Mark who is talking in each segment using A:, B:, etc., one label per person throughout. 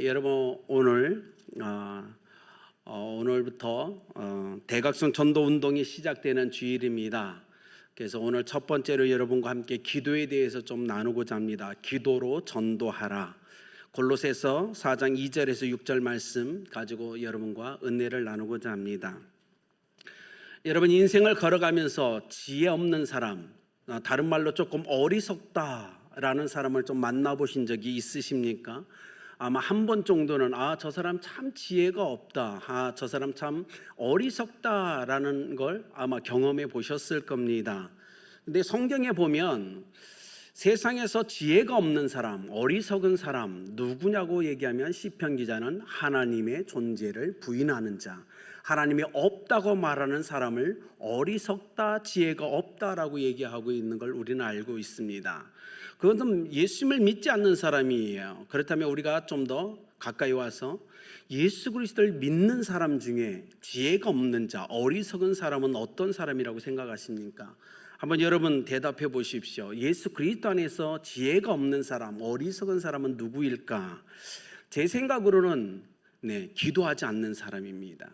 A: 여러분 오늘부터 대각성 전도 운동이 시작되는 주일입니다. 그래서 오늘 첫 번째로 여러분과 함께 기도에 대해서 좀 나누고자 합니다. 기도로 전도하라. 골로새서 4장 2절에서 6절 말씀 가지고 여러분과 은혜를 나누고자 합니다. 여러분 인생을 걸어가면서 지혜 없는 사람, 다른 말로 조금 어리석다라는 사람을 좀 만나보신 적이 있으십니까? 아마 한 번 정도는 저 사람 참 지혜가 없다, 저 사람 참 어리석다라는 걸 아마 경험해 보셨을 겁니다. 근데 성경에 보면 세상에서 지혜가 없는 사람, 어리석은 사람 누구냐고 얘기하면 시편 기자는 하나님의 존재를 부인하는 자, 하나님이 없다고 말하는 사람을 어리석다, 지혜가 없다라고 얘기하고 있는 걸 우리는 알고 있습니다. 그것은 예수님을 믿지 않는 사람이에요. 그렇다면 우리가 좀 더 가까이 와서 예수 그리스도를 믿는 사람 중에 지혜가 없는 자, 어리석은 사람은 어떤 사람이라고 생각하십니까? 한번 여러분 대답해 보십시오. 예수 그리스도 안에서 지혜가 없는 사람, 어리석은 사람은 누구일까? 제 생각으로는 기도하지 않는 사람입니다.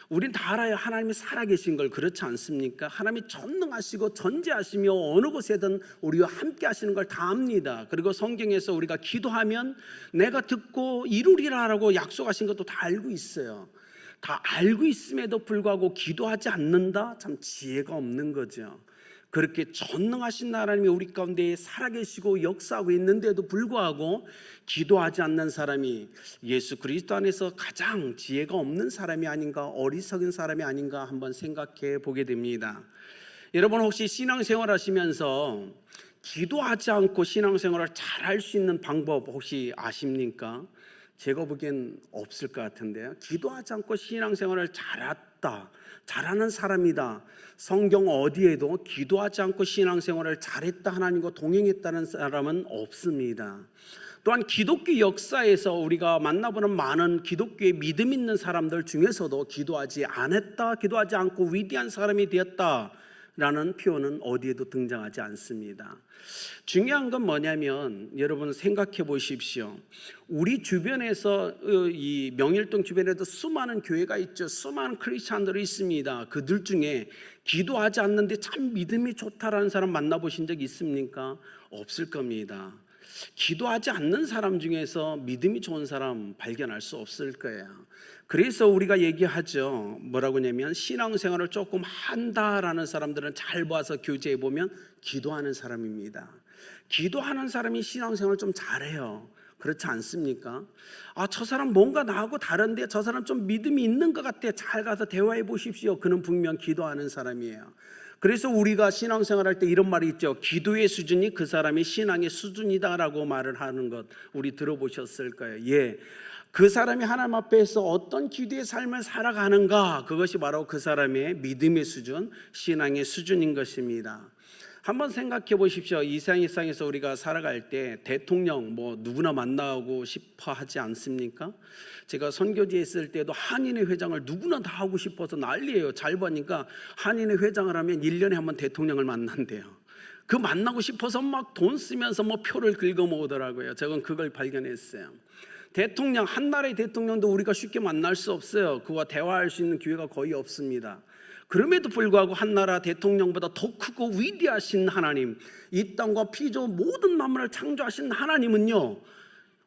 A: 우린 다 알아요. 하나님이 살아계신 걸. 그렇지 않습니까? 하나님이 전능하시고 전지하시며 어느 곳에든 우리와 함께 하시는 걸 다 압니다. 그리고 성경에서 우리가 기도하면 내가 듣고 이루리라라고 약속하신 것도 다 알고 있어요. 다 알고 있음에도 불구하고 기도하지 않는다? 참 지혜가 없는 거죠. 그렇게 전능하신 하나님이 우리 가운데 살아계시고 역사하고 있는데도 불구하고 기도하지 않는 사람이 예수 그리스도 안에서 가장 지혜가 없는 사람이 아닌가, 어리석은 사람이 아닌가 한번 생각해 보게 됩니다. 여러분 혹시 신앙생활 하시면서 기도하지 않고 신앙생활을 잘할 수 있는 방법 혹시 아십니까? 제가 보기엔 없을 것 같은데요. 기도하지 않고 신앙생활을 잘하는 사람이다, 성경 어디에도 기도하지 않고 신앙생활을 잘했다, 하나님과 동행했다는 사람은 없습니다. 또한 기독교 역사에서 우리가 만나보는 많은 기독교의 믿음 있는 사람들 중에서도 기도하지 않았다, 기도하지 않고 위대한 사람이 되었다 라는 표현은 어디에도 등장하지 않습니다. 중요한 건 뭐냐면 여러분 생각해 보십시오. 우리 주변에서 이 명일동 주변에도 수많은 교회가 있죠. 수많은 크리스찬들이 있습니다. 그들 중에 기도하지 않는데 참 믿음이 좋다라는 사람 만나보신 적 있습니까? 없을 겁니다. 기도하지 않는 사람 중에서 믿음이 좋은 사람 발견할 수 없을 거예요. 그래서 우리가 얘기하죠. 뭐라고 하냐면 신앙생활을 조금 한다라는 사람들은 잘 봐서 교제해 보면 기도하는 사람입니다. 기도하는 사람이 신앙생활을 좀 잘해요. 그렇지 않습니까? 저 사람 뭔가 나하고 다른데 저 사람 좀 믿음이 있는 것 같아. 잘 가서 대화해 보십시오. 그는 분명 기도하는 사람이에요. 그래서 우리가 신앙생활할 때 이런 말이 있죠. 기도의 수준이 그 사람의 신앙의 수준이다라고 말을 하는 것 우리 들어보셨을 거예요. 그 사람이 하나님 앞에서 어떤 기도의 삶을 살아가는가, 그것이 바로 그 사람의 믿음의 수준, 신앙의 수준인 것입니다. 한번 생각해 보십시오. 이 세상에서 우리가 살아갈 때 대통령 누구나 만나고 싶어 하지 않습니까? 제가 선교지에 있을 때도 한인회 회장을 누구나 다 하고 싶어서 난리예요. 잘 보니까 한인회 회장을 하면 1년에 한 번 대통령을 만난대요. 그 만나고 싶어서 막 돈 쓰면서 표를 긁어 모으더라고요. 저건 그걸 발견했어요. 대통령, 한 나라의 대통령도 우리가 쉽게 만날 수 없어요. 그와 대화할 수 있는 기회가 거의 없습니다. 그럼에도 불구하고 한 나라 대통령보다 더 크고 위대하신 하나님, 이 땅과 피조 모든 만물을 창조하신 하나님은요,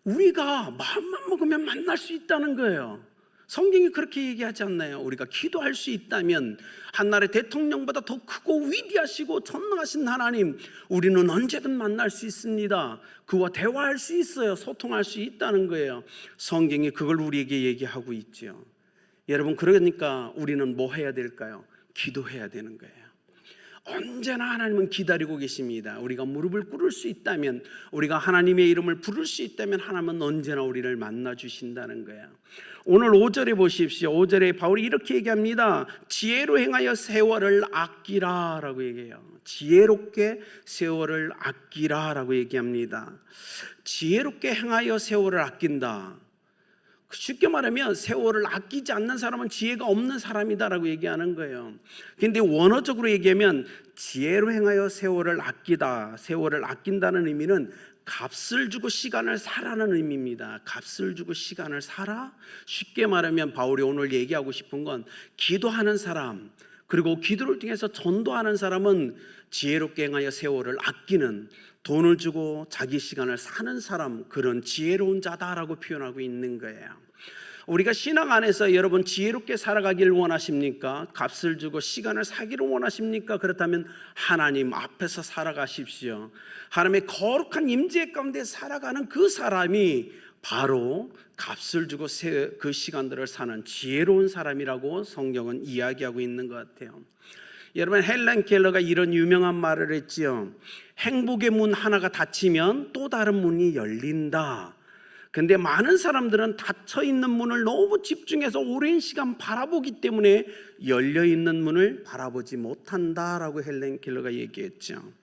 A: 우리가 마음만 먹으면 만날 수 있다는 거예요. 성경이 그렇게 얘기하지 않나요? 우리가 기도할 수 있다면 한 나라의 대통령보다 더 크고 위대하시고 전능하신 하나님, 우리는 언제든 만날 수 있습니다. 그와 대화할 수 있어요. 소통할 수 있다는 거예요. 성경이 그걸 우리에게 얘기하고 있죠. 여러분, 그러니까 우리는 뭐 해야 될까요? 기도해야 되는 거예요. 언제나 하나님은 기다리고 계십니다. 우리가 무릎을 꿇을 수 있다면, 우리가 하나님의 이름을 부를 수 있다면 하나님은 언제나 우리를 만나 주신다는 거예요. 오늘 5절에 보십시오. 5절에 바울이 이렇게 얘기합니다. 지혜로 행하여 세월을 아끼라 라고 얘기해요. 지혜롭게 세월을 아끼라 라고 얘기합니다. 지혜롭게 행하여 세월을 아낀다. 쉽게 말하면 세월을 아끼지 않는 사람은 지혜가 없는 사람이다라고 얘기하는 거예요. 근데 원어적으로 얘기하면 지혜로 행하여 세월을 아끼다, 세월을 아낀다는 의미는 값을 주고 시간을 사라는 의미입니다. 값을 주고 시간을 사라? 쉽게 말하면 바울이 오늘 얘기하고 싶은 건 기도하는 사람, 그리고 기도를 통해서 전도하는 사람은 지혜롭게 행하여 세월을 아끼는, 돈을 주고 자기 시간을 사는 사람, 그런 지혜로운 자다라고 표현하고 있는 거예요. 우리가 신앙 안에서 여러분 지혜롭게 살아가기를 원하십니까? 값을 주고 시간을 사기를 원하십니까? 그렇다면 하나님 앞에서 살아가십시오. 하나님의 거룩한 임재 가운데 살아가는 그 사람이 바로 값을 주고 그 시간들을 사는 지혜로운 사람이라고 성경은 이야기하고 있는 것 같아요. 여러분, 헬렌 켈러가 이런 유명한 말을 했지요. 행복의 문 하나가 닫히면 또 다른 문이 열린다. 근데 많은 사람들은 닫혀 있는 문을 너무 집중해서 오랜 시간 바라보기 때문에 열려 있는 문을 바라보지 못한다라고 헬렌 켈러가 얘기했죠.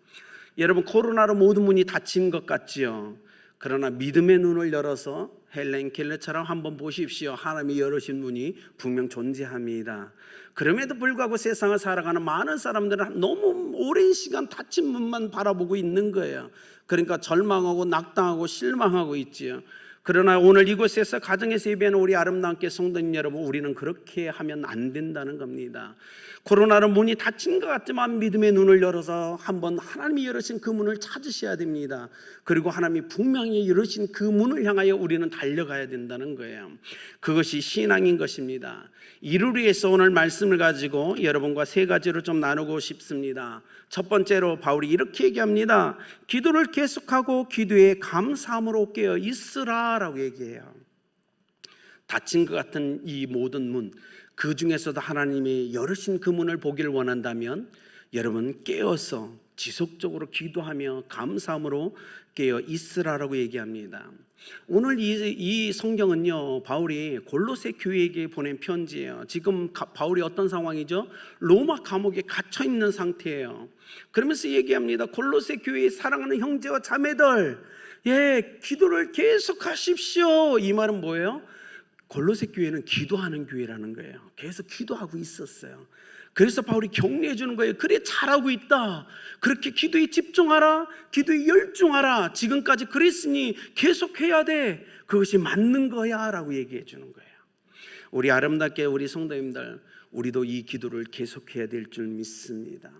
A: 여러분, 코로나로 모든 문이 닫힌 것 같지요. 그러나 믿음의 눈을 열어서 헬렌 켈러처럼 한번 보십시오. 하나님이 열으신 문이 분명 존재합니다. 그럼에도 불구하고 세상을 살아가는 많은 사람들은 너무 오랜 시간 닫힌 문만 바라보고 있는 거예요. 그러니까 절망하고 낙담하고 실망하고 있지요. 그러나 오늘 이곳에서 가정에서 예배하는 우리 아름다운 교회 성도님 여러분, 우리는 그렇게 하면 안 된다는 겁니다. 코로나로 문이 닫힌 것 같지만 믿음의 눈을 열어서 한번 하나님이 열으신 그 문을 찾으셔야 됩니다. 그리고 하나님이 분명히 열으신 그 문을 향하여 우리는 달려가야 된다는 거예요. 그것이 신앙인 것입니다. 이를 위해서 오늘 말씀을 가지고 여러분과 세 가지로 좀 나누고 싶습니다. 첫 번째로 바울이 이렇게 얘기합니다. 기도를 계속하고 기도에 감사함으로 깨어 있으라라고 얘기해요. 닫힌 것 같은 이 모든 문, 그 중에서도 하나님이 열으신 그 문을 보기를 원한다면 여러분 깨어서 지속적으로 기도하며 감사함으로 깨어 있으라라고 얘기합니다. 오늘 이 성경은요, 바울이 골로새 교회에게 보낸 편지예요. 지금 바울이 어떤 상황이죠? 로마 감옥에 갇혀 있는 상태예요. 그러면서 얘기합니다. 골로새 교회의 사랑하는 형제와 자매들, 기도를 계속하십시오. 이 말은 뭐예요? 골로새 교회는 기도하는 교회라는 거예요. 계속 기도하고 있었어요. 그래서 바울이 격려해 주는 거예요. 그래, 잘하고 있다. 그렇게 기도에 집중하라. 기도에 열중하라. 지금까지 그랬으니 계속해야 돼. 그것이 맞는 거야 라고 얘기해 주는 거예요. 우리 아름답게 우리 성도님들, 우리도 이 기도를 계속해야 될 줄 믿습니다.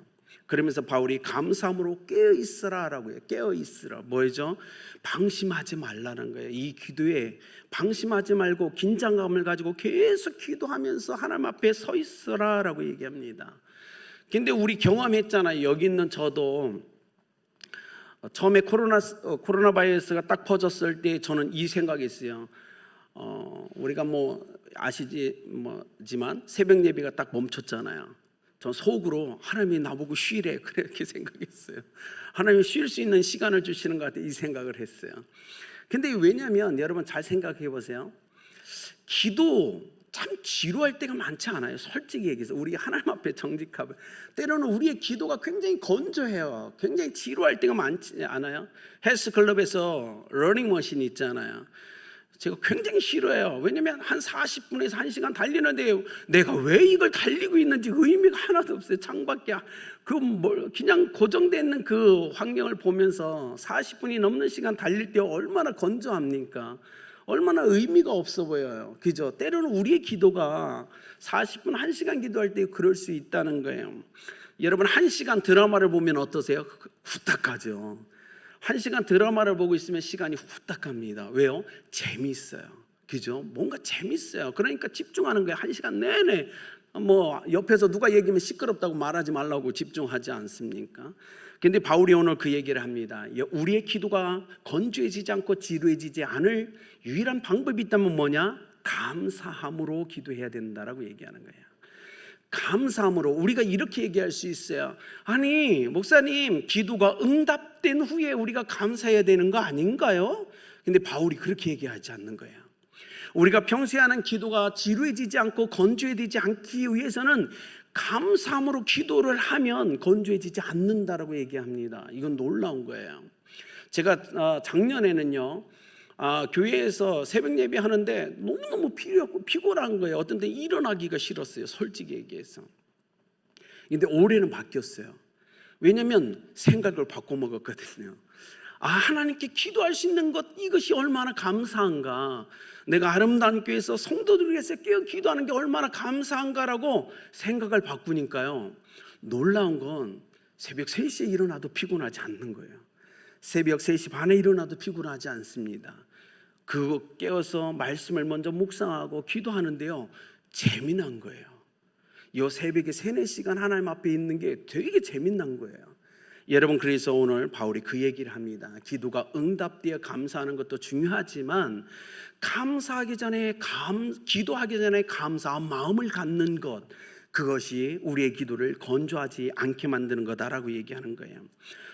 A: 그러면서 바울이 감사함으로 깨어있으라 라고 해요. 깨어있으라. 뭐죠? 방심하지 말라는 거예요. 이 기도에 방심하지 말고 긴장감을 가지고 계속 기도하면서 하나님 앞에 서 있으라 라고 얘기합니다. 근데 우리 경험했잖아요. 여기 있는 저도 처음에 코로나 바이러스가 딱 퍼졌을 때 저는 이 생각했어요. 우리가 아시지만 새벽 예배가 딱 멈췄잖아요. 전 속으로 하나님이 나보고 쉬래, 그렇게 생각했어요. 하나님이 쉴 수 있는 시간을 주시는 것 같아, 이 생각을 했어요. 근데 왜냐하면 여러분 잘 생각해 보세요. 기도 참 지루할 때가 많지 않아요? 솔직히 얘기해서 우리 하나님 앞에 정직하고, 때로는 우리의 기도가 굉장히 건조해요. 굉장히 지루할 때가 많지 않아요? 헬스클럽에서 러닝머신이 있잖아요. 제가 굉장히 싫어해요. 왜냐면 한 40분에서 1시간 달리는데 내가 왜 이걸 달리고 있는지 의미가 하나도 없어요. 창밖에 그냥 고정되어 있는 그 환경을 보면서 40분이 넘는 시간 달릴 때 얼마나 건조합니까? 얼마나 의미가 없어 보여요. 그죠? 때로는 우리의 기도가 40분, 1시간 기도할 때 그럴 수 있다는 거예요. 여러분 1시간 드라마를 보면 어떠세요? 후딱 가죠. 1시간 드라마를 보고 있으면 시간이 후딱 갑니다. 왜요? 재미있어요. 그죠? 뭔가 재밌어요. 그러니까 집중하는 거예요. 1시간 내내. 옆에서 누가 얘기하면 시끄럽다고 말하지 말라고 집중하지 않습니까? 근데 바울이 오늘 그 얘기를 합니다. 우리의 기도가 건조해지지 않고 지루해지지 않을 유일한 방법이 있다면 뭐냐? 감사함으로 기도해야 된다라고 얘기하는 거예요. 감사함으로. 우리가 이렇게 얘기할 수 있어요. 아니 목사님, 기도가 응답된 후에 우리가 감사해야 되는 거 아닌가요? 근데 바울이 그렇게 얘기하지 않는 거예요. 우리가 평소에 하는 기도가 지루해지지 않고 건조해지지 않기 위해서는 감사함으로 기도를 하면 건조해지지 않는다라고 얘기합니다. 이건 놀라운 거예요. 제가 작년에는요 교회에서 새벽 예배 하는데 너무너무 피곤한 거예요. 어떤 때 일어나기가 싫었어요, 솔직히 얘기해서. 근데 올해는 바뀌었어요. 왜냐하면 생각을 바꿔먹었거든요. 하나님께 기도할 수 있는 것, 이것이 얼마나 감사한가, 내가 아름다운 교회에서 성도들 위해서 깨어 기도하는 게 얼마나 감사한가라고 생각을 바꾸니까요, 놀라운 건 새벽 3시에 일어나도 피곤하지 않는 거예요. 새벽 3시 반에 일어나도 피곤하지 않습니다. 그거 깨어서 말씀을 먼저 묵상하고 기도하는데요, 재미난 거예요. 이 새벽에 3-4시간 하나님 앞에 있는 게 되게 재미난 거예요. 여러분, 그래서 오늘 바울이 그 얘기를 합니다. 기도가 응답되어 감사하는 것도 중요하지만 감사하기 전에 기도하기 전에 감사한 마음을 갖는 것, 그것이 우리의 기도를 건조하지 않게 만드는 거다라고 얘기하는 거예요.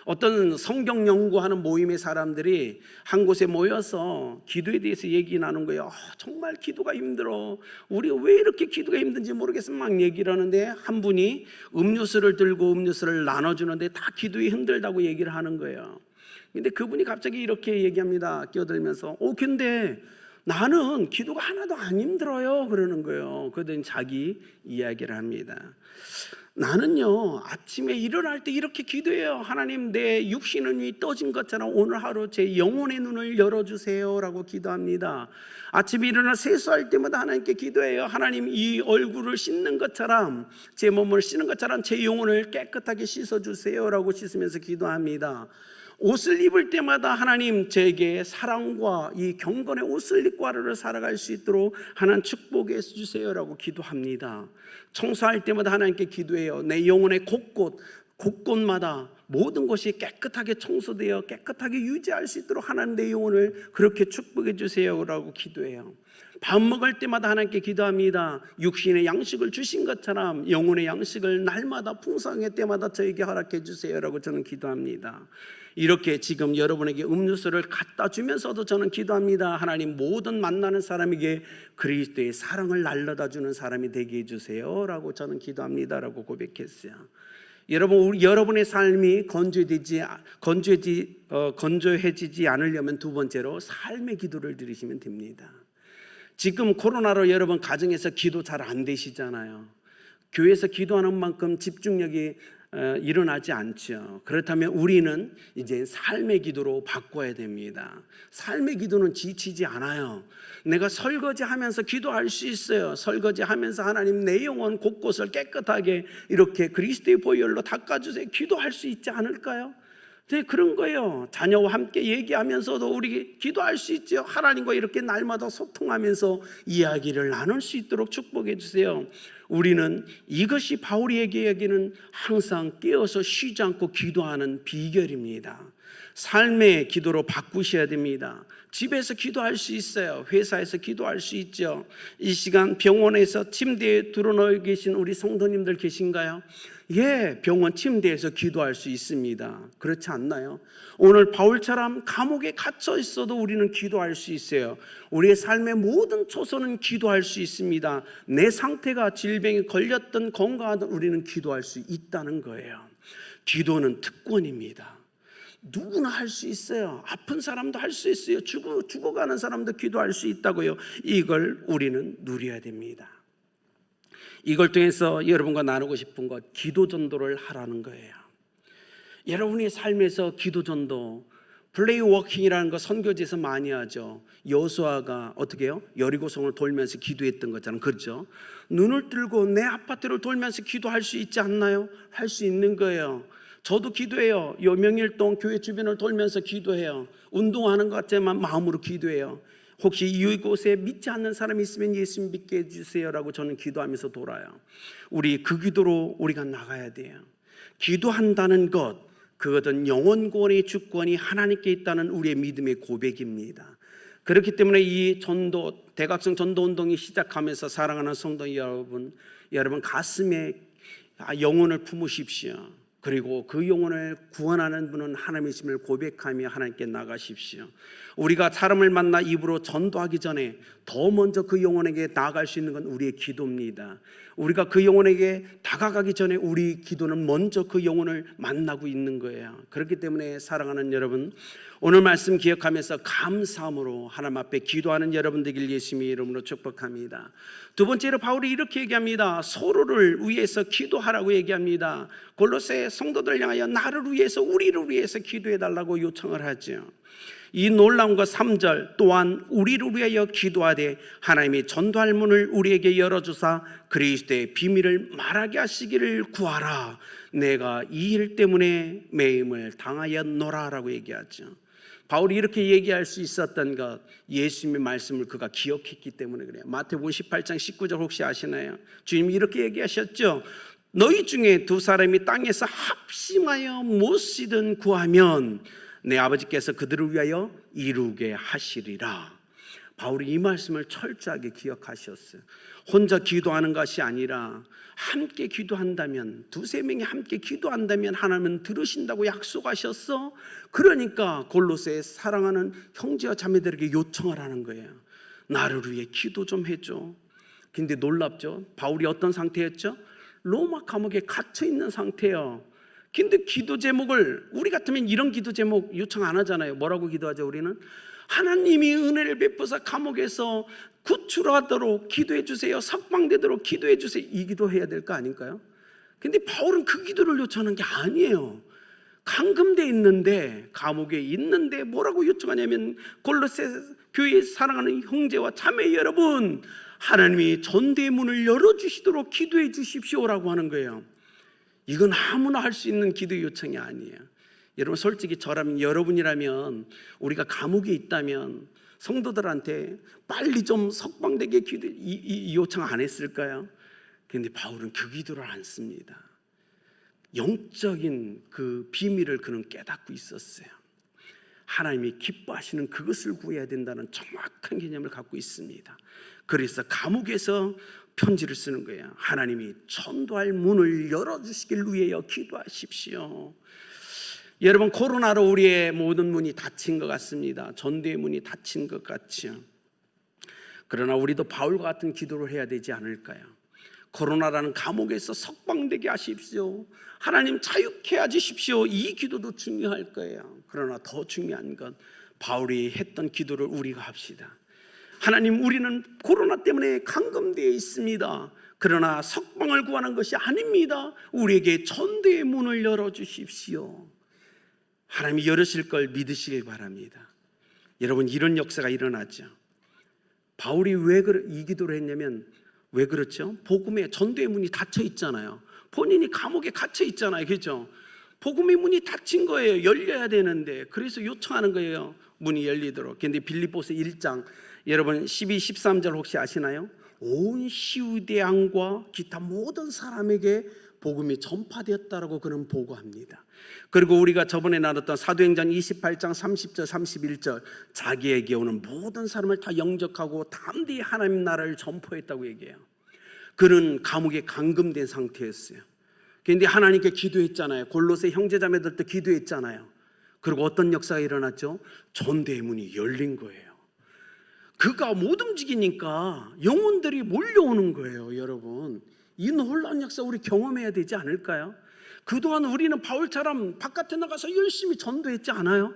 A: 어떤 성경 연구하는 모임의 사람들이 한 곳에 모여서 기도에 대해서 얘기 나눈 거예요. 정말 기도가 힘들어, 우리 왜 이렇게 기도가 힘든지 모르겠어 막 얘기를 하는데, 한 분이 음료수를 들고 음료수를 나눠주는데 다 기도에 힘들다고 얘기를 하는 거예요. 근데 그분이 갑자기 이렇게 얘기합니다. 끼어들면서 근데 나는 기도가 하나도 안 힘들어요 그러는 거예요. 그러더니 자기 이야기를 합니다. 나는요, 아침에 일어날 때 이렇게 기도해요. 하나님, 내 육신의 눈이 떠진 것처럼 오늘 하루 제 영혼의 눈을 열어주세요 라고 기도합니다. 아침에 일어나 세수할 때마다 하나님께 기도해요. 하나님, 이 얼굴을 씻는 것처럼, 제 몸을 씻는 것처럼 제 영혼을 깨끗하게 씻어주세요 라고 씻으면서 기도합니다. 옷을 입을 때마다 하나님, 제게 사랑과 이 경건의 옷을 입고 하루를 살아갈 수 있도록 하나님 축복해 주세요라고 기도합니다. 청소할 때마다 하나님께 기도해요. 내 영혼의 곳곳마다 모든 것이 깨끗하게 청소되어 깨끗하게 유지할 수 있도록 하나님, 내 영혼을 그렇게 축복해 주세요라고 기도해요. 밥 먹을 때마다 하나님께 기도합니다. 육신의 양식을 주신 것처럼 영혼의 양식을 날마다 풍성할 때마다 저에게 허락해 주세요라고 저는 기도합니다. 이렇게 지금 여러분에게 음료수를 갖다 주면서도 저는 기도합니다. 하나님, 모든 만나는 사람에게 그리스도의 사랑을 날려다 주는 사람이 되게 해주세요라고 저는 기도합니다라고 고백했어요. 여러분의 삶이 건조해지지 않으려면 두 번째로 삶의 기도를 드리시면 됩니다. 지금 코로나로 여러분 가정에서 기도 잘 안 되시잖아요. 교회에서 기도하는 만큼 집중력이 일어나지 않죠. 그렇다면 우리는 이제 삶의 기도로 바꿔야 됩니다. 삶의 기도는 지치지 않아요. 내가 설거지하면서 기도할 수 있어요. 설거지하면서 하나님, 내 영혼 곳곳을 깨끗하게 이렇게 그리스도의 보혈로 닦아주세요, 기도할 수 있지 않을까요? 네, 그런 거예요. 자녀와 함께 얘기하면서도 우리 기도할 수 있죠. 하나님과 이렇게 날마다 소통하면서 이야기를 나눌 수 있도록 축복해 주세요. 우리는 이것이 바울이 얘기하기는 항상 깨어서 쉬지 않고 기도하는 비결입니다. 삶의 기도로 바꾸셔야 됩니다. 집에서 기도할 수 있어요. 회사에서 기도할 수 있죠. 이 시간 병원에서 침대에 드러누워 계신 우리 성도님들 계신가요? 예, 병원 침대에서 기도할 수 있습니다. 그렇지 않나요? 오늘 바울처럼 감옥에 갇혀 있어도 우리는 기도할 수 있어요. 우리의 삶의 모든 초소는 기도할 수 있습니다. 내 상태가 질병에 걸렸던 건강하던 우리는 기도할 수 있다는 거예요. 기도는 특권입니다. 누구나 할 수 있어요. 아픈 사람도 할 수 있어요. 죽어가는 사람도 기도할 수 있다고요. 이걸 우리는 누려야 됩니다. 이걸 통해서 여러분과 나누고 싶은 것, 기도 전도를 하라는 거예요. 여러분의 삶에서 기도 전도, 플레이 워킹이라는 거 선교지에서 많이 하죠. 여호수아가 어떻게 해요? 여리고성을 돌면서 기도했던 거잖아요. 그렇죠? 눈을 뜨고 내 아파트를 돌면서 기도할 수 있지 않나요? 할 수 있는 거예요. 저도 기도해요. 명일동 교회 주변을 돌면서 기도해요. 운동하는 것 같지만 마음으로 기도해요. 혹시 이곳에 믿지 않는 사람이 있으면 예수 믿게 해주세요라고 저는 기도하면서 돌아요. 우리 그 기도로 우리가 나가야 돼요. 기도한다는 것, 그것은 영원 구원의 주권이 하나님께 있다는 우리의 믿음의 고백입니다. 그렇기 때문에 이 대각성 전도 운동이 시작하면서 사랑하는 성도 여러분 가슴에 영혼을 품으십시오. 그리고 그 영혼을 구원하는 분은 하나님이심을 고백하며 하나님께 나가십시오. 우리가 사람을 만나 입으로 전도하기 전에 더 먼저 그 영혼에게 나아갈 수 있는 건 우리의 기도입니다. 우리가 그 영혼에게 다가가기 전에 우리 기도는 먼저 그 영혼을 만나고 있는 거예요. 그렇기 때문에 사랑하는 여러분, 오늘 말씀 기억하면서 감사함으로 하나님 앞에 기도하는 여러분 되길 예수님의 이름으로 축복합니다. 두 번째로 바울이 이렇게 얘기합니다. 서로를 위해서 기도하라고 얘기합니다. 골로새 성도들 향하여 나를 위해서, 우리를 위해서 기도해 달라고 요청을 하죠. 이 놀라운 것 3절, 또한 우리를 위하여 기도하되 하나님이 전도할 문을 우리에게 열어주사 그리스도의 비밀을 말하게 하시기를 구하라. 내가 이 일 때문에 매임을 당하였노라라고 얘기하죠. 바울이 이렇게 얘기할 수 있었던 것, 예수님의 말씀을 그가 기억했기 때문에 그래요. 마태복음 18장 19절 혹시 아시나요? 주님이 이렇게 얘기하셨죠. 너희 중에 두 사람이 땅에서 합심하여 무엇이든 구하면 내 아버지께서 그들을 위하여 이루게 하시리라. 바울이 이 말씀을 철저하게 기억하셨어요. 혼자 기도하는 것이 아니라 함께 기도한다면, 두세 명이 함께 기도한다면 하나님은 들으신다고 약속하셨어. 그러니까 골로새에 사랑하는 형제와 자매들에게 요청을 하는 거예요. 나를 위해 기도 좀 해줘. 근데 놀랍죠? 바울이 어떤 상태였죠? 로마 감옥에 갇혀 있는 상태예요. 근데 기도 제목을, 우리 같으면 이런 기도 제목 요청 안 하잖아요. 뭐라고 기도하죠 우리는? 하나님이 은혜를 베푸사 감옥에서 구출하도록 기도해 주세요. 석방되도록 기도해 주세요. 이 기도해야 될 거 아닌가요? 근데 바울은 그 기도를 요청하는 게 아니에요. 감금돼 있는데, 감옥에 있는데 뭐라고 요청하냐면, 골로새 교회에 사랑하는 형제와 자매 여러분, 하나님이 전대의 문을 열어주시도록 기도해 주십시오라고 하는 거예요. 이건 아무나 할 수 있는 기도 요청이 아니에요. 여러분, 솔직히 저라면, 여러분이라면, 우리가 감옥에 있다면 성도들한테 빨리 좀 석방되게 기도 이 요청 안 했을까요? 그런데 바울은 그 기도를 안 씁니다. 영적인 그 비밀을 그는 깨닫고 있었어요. 하나님이 기뻐하시는 그것을 구해야 된다는 정확한 개념을 갖고 있습니다. 그래서 감옥에서 편지를 쓰는 거예요. 하나님이 전도할 문을 열어주시길 위하여 기도하십시오. 여러분, 코로나로 우리의 모든 문이 닫힌 것 같습니다. 전도의 문이 닫힌 것 같죠. 그러나 우리도 바울과 같은 기도를 해야 되지 않을까요? 코로나라는 감옥에서 석방되게 하십시오. 하나님 자유케 해주십시오. 이 기도도 중요할 거예요. 그러나 더 중요한 건 바울이 했던 기도를 우리가 합시다. 하나님, 우리는 코로나 때문에 감금되어 있습니다. 그러나 석방을 구하는 것이 아닙니다. 우리에게 전도의 문을 열어주십시오. 하나님이 열으실 걸 믿으시길 바랍니다. 여러분, 이런 역사가 일어나죠. 바울이 왜 이 기도를 했냐면, 왜 그렇죠? 복음의 전도의 문이 닫혀 있잖아요. 본인이 감옥에 갇혀 있잖아요. 그렇죠? 복음의 문이 닫힌 거예요. 열려야 되는데. 그래서 요청하는 거예요. 문이 열리도록. 그런데 빌립보서 1장 여러분 12, 13절 혹시 아시나요? 온 시우대왕과 기타 모든 사람에게 복음이 전파되었다라고 그는 보고합니다. 그리고 우리가 저번에 나눴던 사도행전 28장 30절 31절, 자기에게 오는 모든 사람을 다 영접하고 담대히 하나님 나라를 전포했다고 얘기해요. 그는 감옥에 감금된 상태였어요. 그런데 하나님께 기도했잖아요. 골로새 형제자매들도 기도했잖아요. 그리고 어떤 역사가 일어났죠? 전도의 문이 열린 거예요. 그가 못 움직이니까 영혼들이 몰려오는 거예요. 여러분, 이 놀라운 역사 우리 경험해야 되지 않을까요? 그동안 우리는 바울처럼 바깥에 나가서 열심히 전도했지 않아요?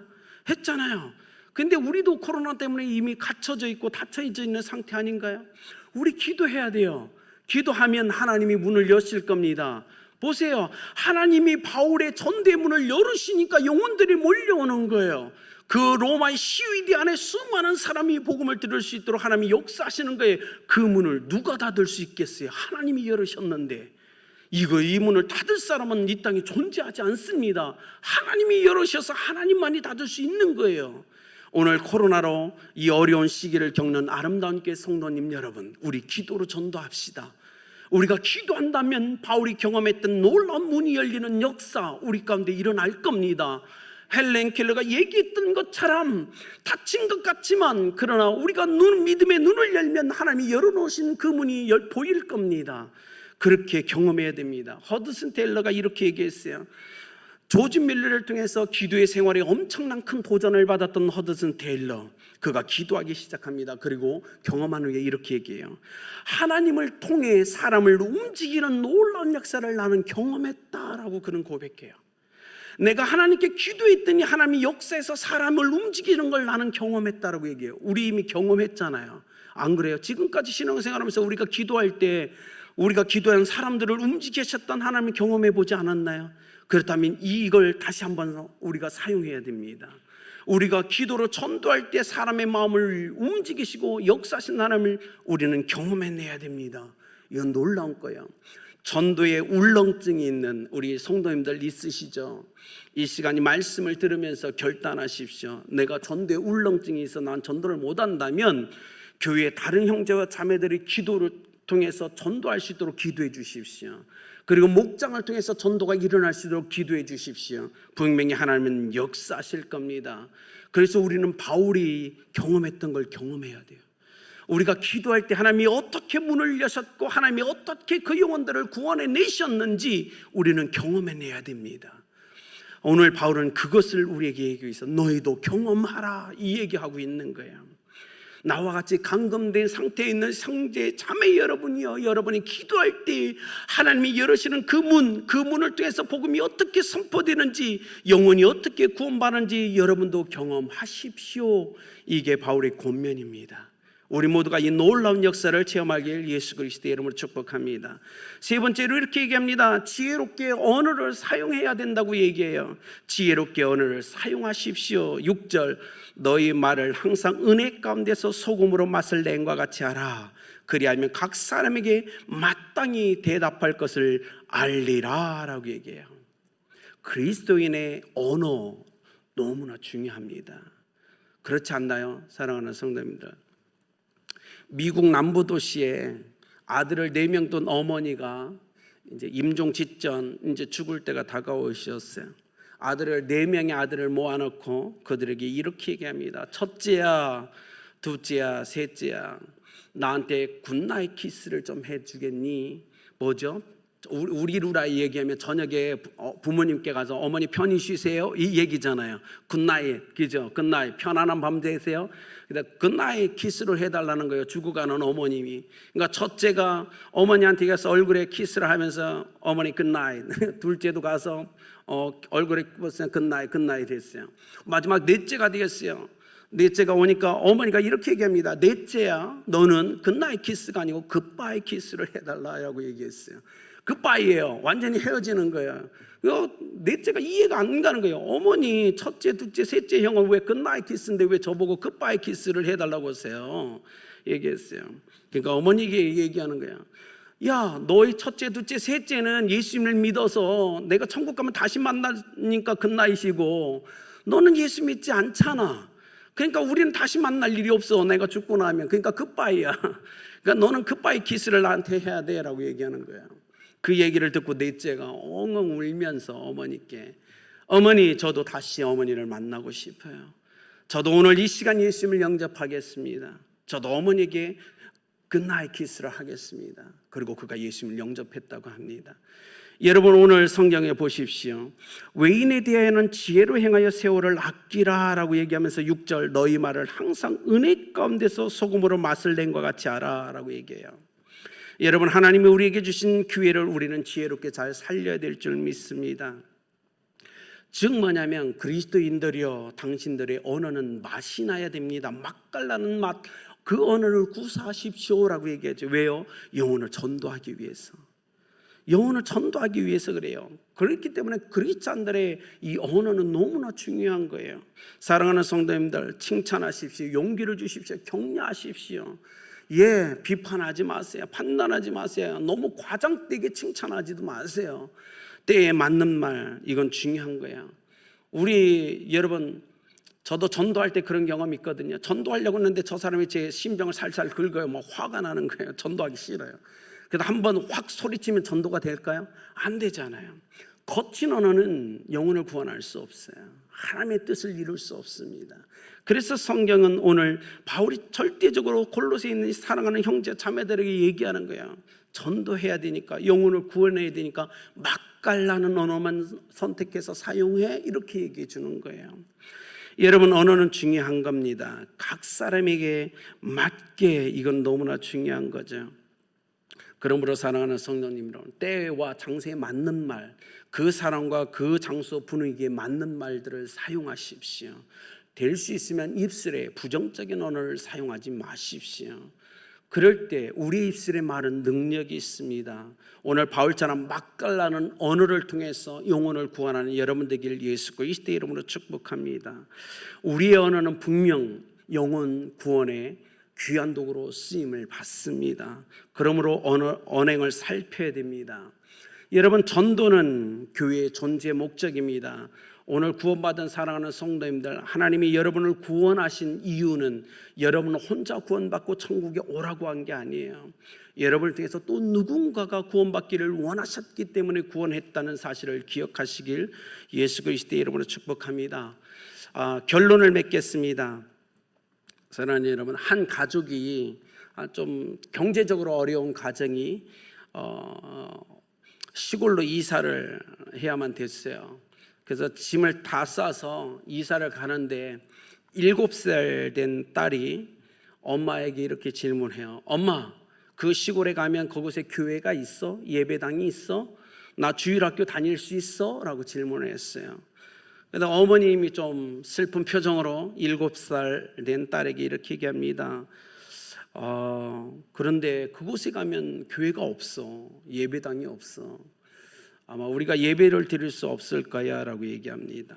A: 했잖아요. 근데 우리도 코로나 때문에 이미 갇혀져 있고 닫혀져 있는 상태 아닌가요? 우리 기도해야 돼요. 기도하면 하나님이 문을 여실 겁니다. 보세요, 하나님이 바울의 전도의 문을 열으시니까 영혼들이 몰려오는 거예요. 그 로마의 시위대 안에 수많은 사람이 복음을 들을 수 있도록 하나님이 역사하시는 거예요. 그 문을 누가 닫을 수 있겠어요? 하나님이 열으셨는데. 이 문을 닫을 사람은 이 땅에 존재하지 않습니다. 하나님이 열으셔서 하나님만이 닫을 수 있는 거예요. 오늘 코로나로 이 어려운 시기를 겪는 아름다운 교회 성도님 여러분, 우리 기도로 전도합시다. 우리가 기도한다면 바울이 경험했던 놀라운 문이 열리는 역사 우리 가운데 일어날 겁니다. 헬렌 켈러가 얘기했던 것처럼 닫힌 것 같지만, 그러나 우리가 믿음의 눈을 열면 하나님이 열어놓으신 그 문이 보일 겁니다. 그렇게 경험해야 됩니다. 허드슨 테일러가 이렇게 얘기했어요. 조지 밀러를 통해서 기도의 생활에 엄청난 큰 도전을 받았던 허드슨 테일러, 그가 기도하기 시작합니다. 그리고 경험한 후에 이렇게 얘기해요. 하나님을 통해 사람을 움직이는 놀라운 역사를 나는 경험했다라고 그는 고백해요. 내가 하나님께 기도했더니 하나님이 역사에서 사람을 움직이는 걸 나는 경험했다라고 얘기해요. 우리 이미 경험했잖아요. 안 그래요? 지금까지 신앙생활하면서 우리가 기도할 때 우리가 기도하는 사람들을 움직이셨던 하나님을 경험해 보지 않았나요? 그렇다면 이걸 다시 한번 우리가 사용해야 됩니다. 우리가 기도로 전도할 때 사람의 마음을 움직이시고 역사하신 하나님을 우리는 경험해내야 됩니다. 이건 놀라운 거예요. 전도에 울렁증이 있는 우리 성도님들 있으시죠? 이 시간이 말씀을 들으면서 결단하십시오. 내가 전도에 울렁증이 있어 난 전도를 못한다면 교회의 다른 형제와 자매들이 기도를 통해서 전도할 수 있도록 기도해 주십시오. 그리고 목장을 통해서 전도가 일어날 수 있도록 기도해 주십시오. 분명히 하나님은 역사하실 겁니다. 그래서 우리는 바울이 경험했던 걸 경험해야 돼요. 우리가 기도할 때 하나님이 어떻게 문을 여셨고 하나님이 어떻게 그 영혼들을 구원해 내셨는지 우리는 경험해내야 됩니다. 오늘 바울은 그것을 우리에게 얘기해서 너희도 경험하라 이 얘기하고 있는 거예요. 나와 같이 감금된 상태에 있는 형제 자매 여러분이요, 여러분이 기도할 때 하나님이 열으시는 그 문을 통해서 복음이 어떻게 선포되는지, 영혼이 어떻게 구원받는지 여러분도 경험하십시오. 이게 바울의 권면입니다. 우리 모두가 이 놀라운 역사를 체험하길 예수 그리스도의 이름으로 축복합니다. 세 번째로 이렇게 얘기합니다. 지혜롭게 언어를 사용해야 된다고 얘기해요. 지혜롭게 언어를 사용하십시오. 6절 너희 말을 항상 은혜 가운데서 소금으로 맛을 낸 것 같이 하라. 그리하면 각 사람에게 마땅히 대답할 것을 알리라 라고 얘기해요. 그리스도인의 언어 너무나 중요합니다. 그렇지 않나요? 사랑하는 성도님들, 미국 남부 도시에 아들을 4명 둔 어머니가 이제 임종 직전 이제 죽을 때가 다가오셨어요. 4명의 아들을 모아놓고 그들에게 이렇게 얘기합니다. 첫째야, 둘째야, 셋째야, 나한테 굿나잇 키스를 좀 해주겠니? 뭐죠? 우리 루라이 얘기하면 저녁에 부모님께 가서 어머니 편히 쉬세요 이 얘기잖아요. 굿나잇, 그죠? 굿나잇, 편안한 밤 되세요. 굿나잇 키스를 해달라는 거예요. 죽어가는 어머님이. 그러니까 첫째가 어머니한테 가서 얼굴에 키스를 하면서 어머니 굿나잇. 둘째도 가서 얼굴에 굿나잇 했어요. 마지막 넷째가 되겠어요. 넷째가 오니까 어머니가 이렇게 얘기합니다. 넷째야, 너는 굿나잇 키스가 아니고 굿바이 키스를 해달라고 얘기했어요. 굿바이예요. 완전히 헤어지는 거예요. 넷째가 이해가 안 가는 거예요. 어머니 첫째, 둘째, 셋째 형은 왜 굿나잇 키스인데 왜 저보고 굿바이 키스를 해달라고 하세요? 얘기했어요. 그러니까 어머니에게 얘기하는 거예요. 야, 너희 첫째, 둘째, 셋째는 예수님을 믿어서 내가 천국 가면 다시 만나니까 굿나잇이고 너는 예수 믿지 않잖아. 그러니까 우리는 다시 만날 일이 없어. 내가 죽고 나면. 그러니까 굿바이야. 그러니까 너는 굿바이 키스를 나한테 해야 돼 라고 얘기하는 거야. 그 얘기를 듣고 넷째가 엉엉 울면서 어머니께, 어머니 저도 다시 어머니를 만나고 싶어요. 저도 오늘 이 시간 예수님을 영접하겠습니다. 저도 어머니에게 굿나잇 키스를 하겠습니다. 그리고 그가 예수님을 영접했다고 합니다. 여러분 오늘 성경에 보십시오. 외인에 대하여는 지혜로 행하여 세월을 아끼라 라고 얘기하면서 6절 너희 말을 항상 은혜 가운데서 소금으로 맛을 낸 것 같이 하라 라고 얘기해요. 여러분 하나님이 우리에게 주신 기회를 우리는 지혜롭게 잘 살려야 될 줄 믿습니다. 즉 뭐냐면 그리스도인들이여 당신들의 언어는 맛이 나야 됩니다. 맛깔나는 맛, 그 언어를 구사하십시오 라고 얘기하죠. 왜요? 영혼을 전도하기 위해서. 영혼을 전도하기 위해서 그래요. 그렇기 때문에 그리스도인들의 이 언어는 너무나 중요한 거예요. 사랑하는 성도님들, 칭찬하십시오. 용기를 주십시오. 격려하십시오. 비판하지 마세요. 판단하지 마세요. 너무 과장되게 칭찬하지도 마세요. 때에 맞는 말, 이건 중요한 거예요. 우리 여러분, 저도 전도할 때 그런 경험이 있거든요. 전도하려고 했는데 저 사람이 제 심정을 살살 긁어요. 막 화가 나는 거예요. 전도하기 싫어요. 그래서 한번 확 소리치면 전도가 될까요? 안 되잖아요. 거친 언어는 영혼을 구원할 수 없어요. 하나님의 뜻을 이룰 수 없습니다. 그래서 성경은 오늘 바울이 절대적으로 골로새에 있는 사랑하는 형제 자매들에게 얘기하는 거예요. 전도해야 되니까, 영혼을 구원해야 되니까 맛깔나는 언어만 선택해서 사용해, 이렇게 얘기해 주는 거예요. 여러분, 언어는 중요한 겁니다. 각 사람에게 맞게, 이건 너무나 중요한 거죠. 그러므로 사랑하는 성도님 여러분, 때와 장소에 맞는 말, 그 사람과 그 장소 분위기에 맞는 말들을 사용하십시오. 될 수 있으면 입술에 부정적인 언어를 사용하지 마십시오. 그럴 때 우리 입술의 말은 능력이 있습니다. 오늘 바울처럼 맛깔나는 언어를 통해서 영혼을 구원하는 여러분 되기를 예수 그리스도의 이름으로 축복합니다. 우리의 언어는 분명 영혼 구원의 귀한 도구로 쓰임을 받습니다. 그러므로 언행을 살펴야 됩니다. 여러분, 전도는 교회의 존재 목적입니다. 오늘 구원받은 사랑하는 성도님들, 하나님이 여러분을 구원하신 이유는 여러분을 혼자 구원받고 천국에 오라고 한 게 아니에요. 여러분을 통해서 또 누군가가 구원받기를 원하셨기 때문에 구원했다는 사실을 기억하시길 예수 그리스도의 이름으로 축복합니다. 결론을 맺겠습니다. 사랑하는 여러분, 한 가족이 좀 경제적으로 어려운 가정이 시골로 이사를 해야만 됐어요. 그래서 짐을 다 싸서 이사를 가는데 7살 된 딸이 엄마에게 이렇게 질문해요. 엄마, 그 시골에 가면 그곳에 교회가 있어? 예배당이 있어? 나 주일학교 다닐 수 있어? 라고 질문을 했어요. 그래서 어머님이 좀 슬픈 표정으로 7살 된 딸에게 이렇게 얘기합니다. 그런데 그곳에 가면 교회가 없어. 예배당이 없어. 아마 우리가 예배를 드릴 수 없을 거야 라고 얘기합니다.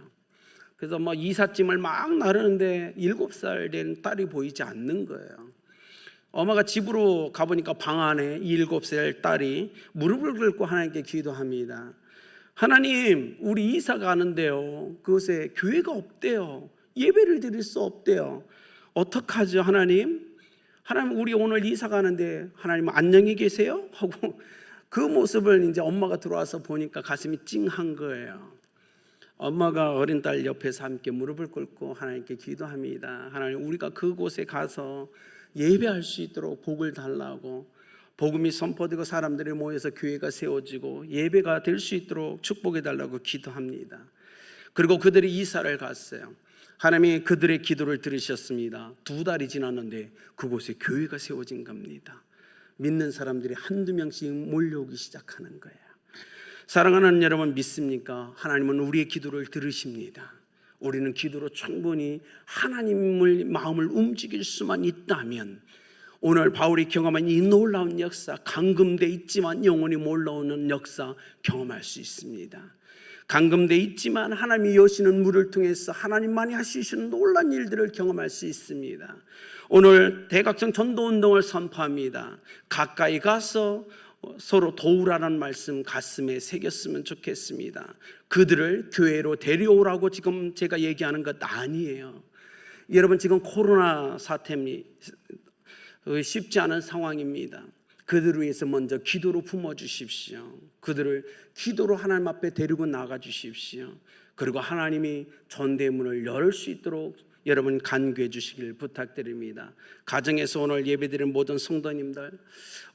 A: 그래서 이삿짐을 막 나르는데 7살 된 딸이 보이지 않는 거예요. 엄마가 집으로 가보니까 방 안에 7살 딸이 무릎을 꿇고 하나님께 기도합니다. 하나님, 우리 이사 가는데요, 그곳에 교회가 없대요. 예배를 드릴 수 없대요. 어떡하죠 하나님? 하나님, 우리 오늘 이사 가는데 하나님 안녕히 계세요? 하고 그 모습을 이제 엄마가 들어와서 보니까 가슴이 찡한 거예요. 엄마가 어린 딸 옆에서 함께 무릎을 꿇고 하나님께 기도합니다. 하나님, 우리가 그곳에 가서 예배할 수 있도록 복을 달라고, 복음이 선포되고 사람들이 모여서 교회가 세워지고 예배가 될 수 있도록 축복해 달라고 기도합니다. 그리고 그들이 이사를 갔어요. 하나님이 그들의 기도를 들으셨습니다. 2달이 지났는데 그곳에 교회가 세워진 겁니다. 믿는 사람들이 한두 명씩 몰려오기 시작하는 거예요. 사랑하는 여러분, 믿습니까? 하나님은 우리의 기도를 들으십니다. 우리는 기도로 충분히 하나님의 마음을 움직일 수만 있다면 오늘 바울이 경험한 이 놀라운 역사, 감금돼 있지만 영혼이 몰라오는 역사 경험할 수 있습니다. 감금돼 있지만 하나님이 여시는 물을 통해서 하나님만이 하시는 놀라운 일들을 경험할 수 있습니다. 오늘 대각성 전도운동을 선포합니다. 가까이 가서 서로 도우라는 말씀 가슴에 새겼으면 좋겠습니다. 그들을 교회로 데려오라고 지금 제가 얘기하는 것 아니에요. 여러분, 지금 코로나 사태입니다. 쉽지 않은 상황입니다. 그들을 위해서 먼저 기도로 품어주십시오. 그들을 기도로 하나님 앞에 데리고 나가 주십시오. 그리고 하나님이 전대문을 열 수 있도록 여러분 간구해 주시길 부탁드립니다. 가정에서 오늘 예배드린 모든 성도님들,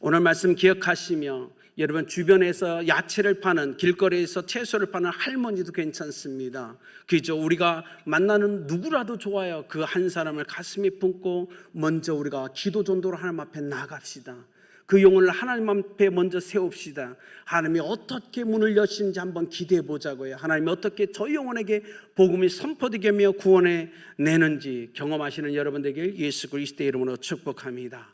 A: 오늘 말씀 기억하시며 여러분 주변에서 야채를 파는, 길거리에서 채소를 파는 할머니도 괜찮습니다. 그죠? 우리가 만나는 누구라도 좋아요. 그 한 사람을 가슴에 품고 먼저 우리가 기도 전도로 하나님 앞에 나갑시다. 그 영혼을 하나님 앞에 먼저 세웁시다. 하나님이 어떻게 문을 여시는지 한번 기대해 보자고요. 하나님이 어떻게 저 영혼에게 복음이 선포되게 하며 구원해 내는지 경험하시는 여러분 되길 예수 그리스도의 이름으로 축복합니다.